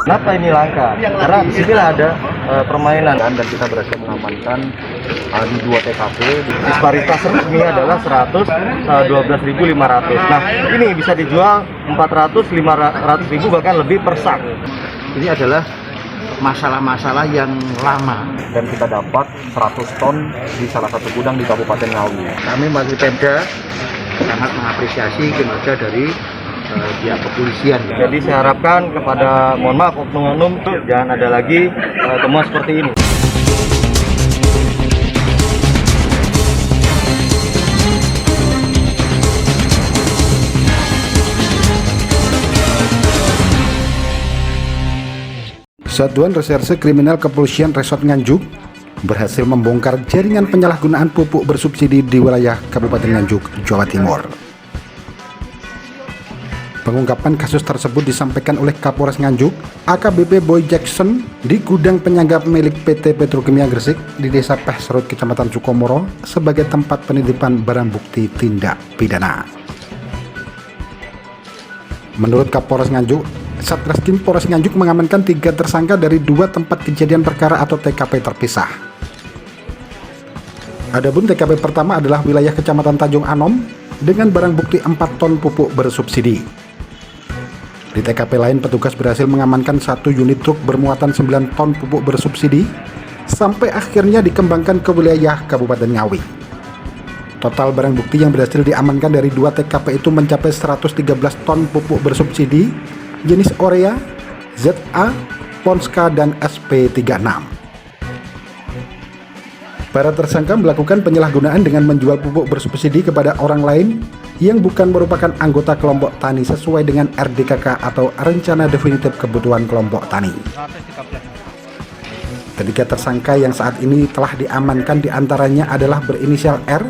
Kenapa ini langka? Karena disinilah ada permainan dan kita berhasil mengamankan di 2 TKP. Disparitas resmi adalah 112.500. Nah, ini bisa dijual 400-500.000 bahkan lebih per sak. Ini adalah masalah-masalah yang lama Dan kita dapat 100 ton di salah satu gudang di Kabupaten Ngawi. Kami bagi Pemda sangat mengapresiasi kinerja dari pihak kepolisian. Jadi saya harapkan kepada, mohon maaf oknum-oknum, jangan ada lagi temuan seperti ini. Satuan Reserse Kriminal Kepolisian Resort Nganjuk berhasil membongkar jaringan penyalahgunaan pupuk bersubsidi di wilayah Kabupaten Nganjuk, Jawa Timur. Pengungkapan kasus tersebut disampaikan oleh Kapolres Nganjuk, AKBP Boy Jackson, di gudang penyanggap milik PT Petrokimia Gresik di Desa Pehserut, Kecamatan Sukomoro, sebagai tempat penitipan barang bukti tindak pidana. Menurut Kapolres Nganjuk, Satreskrim Polres Nganjuk mengamankan 3 tersangka dari 2 tempat kejadian perkara atau TKP terpisah. Adapun TKP pertama adalah wilayah Kecamatan Tanjung Anom dengan barang bukti 4 ton pupuk bersubsidi. Di TKP lain, petugas berhasil mengamankan 1 unit truk bermuatan 9 ton pupuk bersubsidi sampai akhirnya dikembangkan ke wilayah Kabupaten Ngawi. Total barang bukti yang berhasil diamankan dari 2 TKP itu mencapai 113 ton pupuk bersubsidi jenis Orea, ZA, Ponska, dan SP36. Para tersangka melakukan penyalahgunaan dengan menjual pupuk bersubsidi kepada orang lain yang bukan merupakan anggota kelompok tani sesuai dengan RDKK atau Rencana Definitif Kebutuhan Kelompok Tani. Ketiga tersangka yang saat ini telah diamankan diantaranya adalah berinisial R,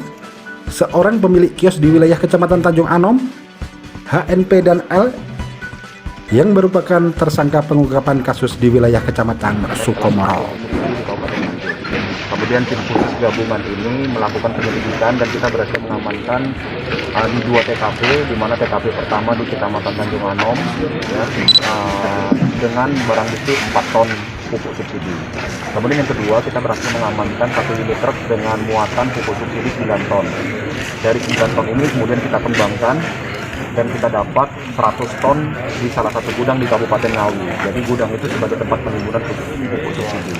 seorang pemilik kios di wilayah Kecamatan Tanjung Anom, HNP, dan L, yang merupakan tersangka pengungkapan kasus di wilayah Kecamatan Sukomoro. Kemudian tim khusus gabungan ini melakukan penyelidikan dan kita berhasil mengamankan di 2 TKP, di mana TKP pertama di Kecamatan Tanjung Anom ya, dengan barang bukti 4 ton pupuk subsidi. Kemudian yang kedua, kita berhasil mengamankan 1 unit truk dengan muatan pupuk subsidi 9 ton. Dari 9 ton ini kemudian kita kembangkan dan kita dapat 100 ton di salah satu gudang di Kabupaten Ngawi. Jadi gudang itu sebagai tempat penimbunan pupuk subsidi.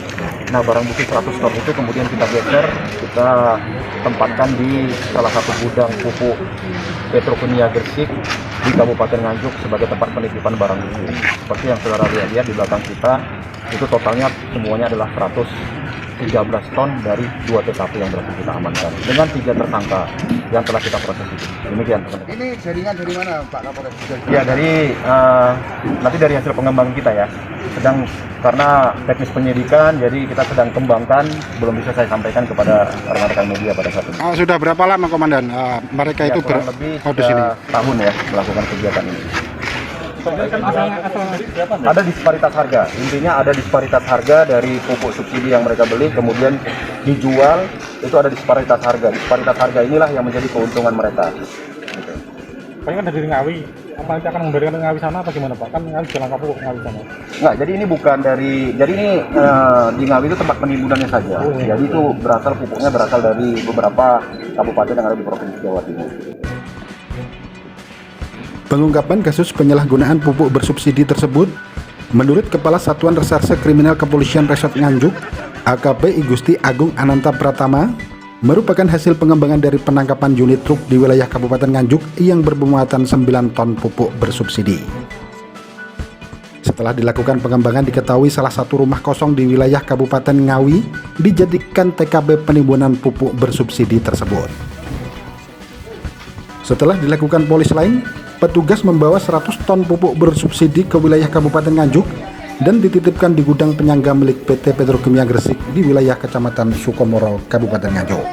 Nah, barang bukti 100 ton itu kemudian kita geser, kita tempatkan di salah satu gudang pupuk Petrokimia Gresik di Kabupaten Nganjuk sebagai tempat penitipan barang bukti. Seperti yang saudara lihat di belakang kita, itu totalnya semuanya adalah 113 ton dari 2 TKP yang berhasil kita amankan dengan 3 tersangka yang telah kita proses itu. Demikian. Ini jaringan dari mana, Pak Kapolres? Ya, dari nanti dari hasil pengembangan kita ya. Sedang karena teknis penyidikan, jadi kita sedang kembangkan, belum bisa saya sampaikan kepada rekan-rekan media pada saat ini. Sudah berapa lama, Komandan, mereka Ya, itu kurang lebih di sini? tahun ya melakukan kegiatan ini. Ada disparitas harga, intinya ada disparitas harga dari pupuk subsidi yang mereka beli kemudian dijual, itu ada disparitas harga. Disparitas harga inilah yang menjadi keuntungan mereka. Kayaknya kan dari Ngawi, apa nanti akan memberikan Ngawi sana apa gimana Pak? Kan Ngawi jalan kapuk Ngawi sana. Enggak, jadi ini bukan dari, jadi ini di Ngawi itu tempat penimbunannya saja. Jadi itu pupuknya berasal dari beberapa kabupaten yang ada di Provinsi Jawa Timur. Pengungkapan kasus penyalahgunaan pupuk bersubsidi tersebut, menurut Kepala Satuan Reserse Kriminal Kepolisian Resort Nganjuk, AKP Igusti Agung Ananta Pratama, merupakan hasil pengembangan dari penangkapan unit truk di wilayah Kabupaten Nganjuk yang bermuatan 9 ton pupuk bersubsidi. Setelah dilakukan pengembangan, diketahui salah satu rumah kosong di wilayah Kabupaten Ngawi dijadikan TKP penimbunan pupuk bersubsidi tersebut. Setelah dilakukan polis lain, petugas membawa 100 ton pupuk bersubsidi ke wilayah Kabupaten Nganjuk dan dititipkan di gudang penyangga milik PT Petrokimia Gresik di wilayah Kecamatan Sukomoro, Kabupaten Nganjuk.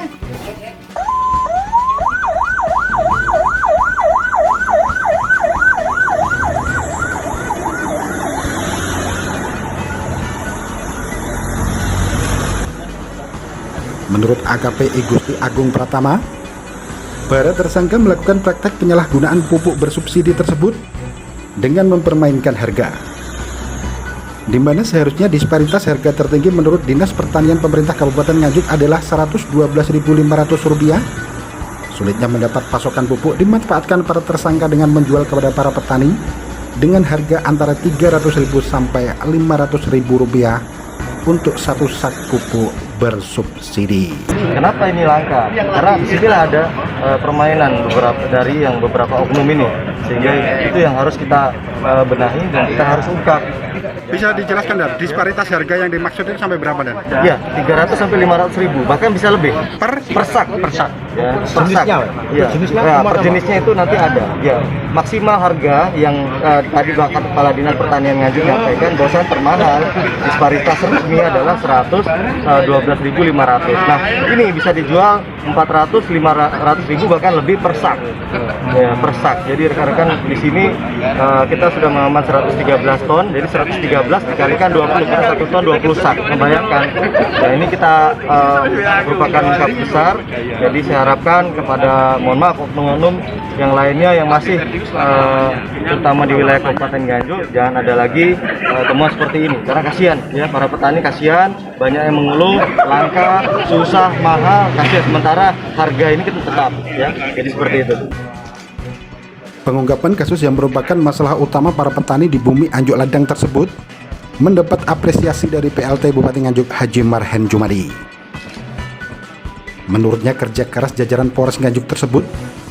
Menurut AKP Igusti Agung Pratama, para tersangka melakukan praktek penyalahgunaan pupuk bersubsidi tersebut dengan mempermainkan harga. di mana seharusnya disparitas harga tertinggi menurut Dinas Pertanian Pemerintah Kabupaten Nganjuk adalah Rp112.500. Sulitnya mendapat pasokan pupuk dimanfaatkan para tersangka dengan menjual kepada para petani dengan harga antara Rp300.000 sampai Rp500.000 untuk satu sak pupuk bersubsidi. Kenapa ini langka? Karena disinilah ada permainan beberapa oknum ini, sehingga itu yang harus kita benahi dan kita harus ungkap. Bisa dijelaskan Dan, disparitas harga yang dimaksud itu sampai berapa Dan? Ya, 300 sampai 500.000, bahkan bisa lebih. Per sak. Ya, per sak. Ya. Per jenisnya itu nanti ada. Ya, maksimal harga yang tadi bahkan Kepala Dinas Pertanian Nganjuk menyampaikan bahwa termahal disparitas resmi adalah 112.500. Nah, ini bisa dijual 400, 500.000 bahkan lebih per sak. Ya, per sak. Jadi rekan-rekan di sini kita sudah mengaman 113 ton. Jadi 113 dikalikan 20 karena 1 ton 20 sak. Membayangkan. Nah, ini kita merupakan ungkap besar. Jadi saya harapkan kepada, mohon maaf, oknum-oknum yang lainnya yang masih terutama di wilayah Kabupaten Nganjuk, jangan ada lagi temuan seperti ini. Karena kasihan ya, para petani kasihan, banyak yang mengeluh langka, susah, mahal, kasihan, sementara harga ini kita tetap ya. Jadi seperti itu. Pengungkapan kasus yang merupakan masalah utama para petani di bumi Anjuk Ladang tersebut mendapat apresiasi dari PLT Bupati Nganjuk Haji Marhen Jumadi. Menurutnya kerja keras jajaran Polres Nganjuk tersebut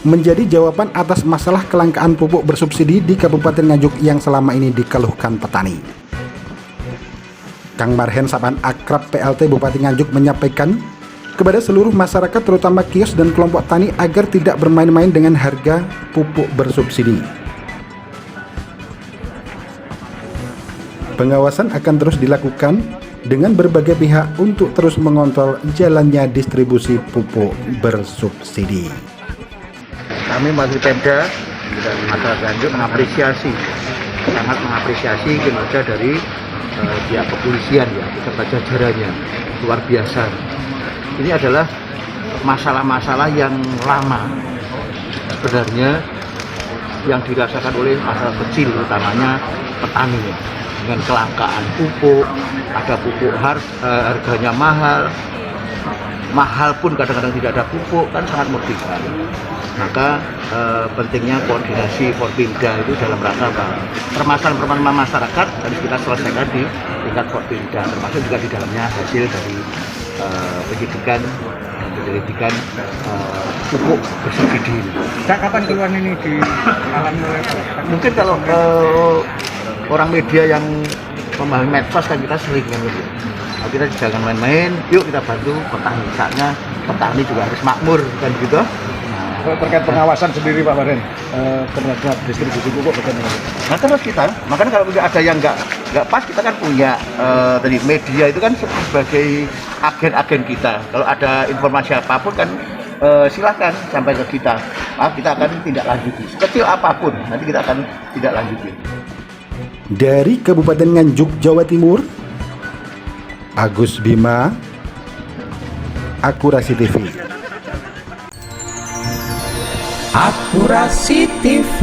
menjadi jawaban atas masalah kelangkaan pupuk bersubsidi di Kabupaten Nganjuk yang selama ini dikeluhkan petani. Kang Marhen Saban akrab PLT Bupati Nganjuk menyampaikan kepada seluruh masyarakat terutama kios dan kelompok tani agar tidak bermain-main dengan harga pupuk bersubsidi. Pengawasan akan terus dilakukan dengan berbagai pihak untuk terus mengontrol jalannya distribusi pupuk bersubsidi. Kami melalui Pemda dan masyarakat Nganjuk sangat mengapresiasi kinerja dari pihak kepolisian ya, beserta jajarannya, luar biasa. Ini adalah masalah-masalah yang lama sebenarnya yang dirasakan oleh masyarakat kecil, utamanya petani ya. Dengan kelangkaan pupuk, ada pupuk harganya mahal pun kadang-kadang tidak ada pupuk, kan sangat merugikan. Maka pentingnya koordinasi Forpinda itu dalam rangka permasalahan masyarakat harus kita selesaikan di tingkat Forpinda, termasuk juga di dalamnya hasil dari penyelidikan pupuk bersubsidi. Kapan keluar ini di alam mulai? Mungkin kalau orang media yang memahami medsos kan kita sering kan gitu. Nah, kita jangan main-main, yuk kita bantu petani. Saatnya petani juga harus makmur kan gitu. Terkait pengawasan sendiri Pak Marhen terhadap distribusi pupuk bagaimana? Nah terus kita, makanya kalau ada yang nggak pas kita kan punya tadi media itu kan sebagai agen-agen kita. Kalau ada informasi apapun kan silahkan sampai ke kita. Kita akan tindak lanjuti. Sekecil apapun nanti kita akan tindak lanjuti. Dari Kabupaten Nganjuk, Jawa Timur, Agus Bima, Akurasi TV. Akurasi TV.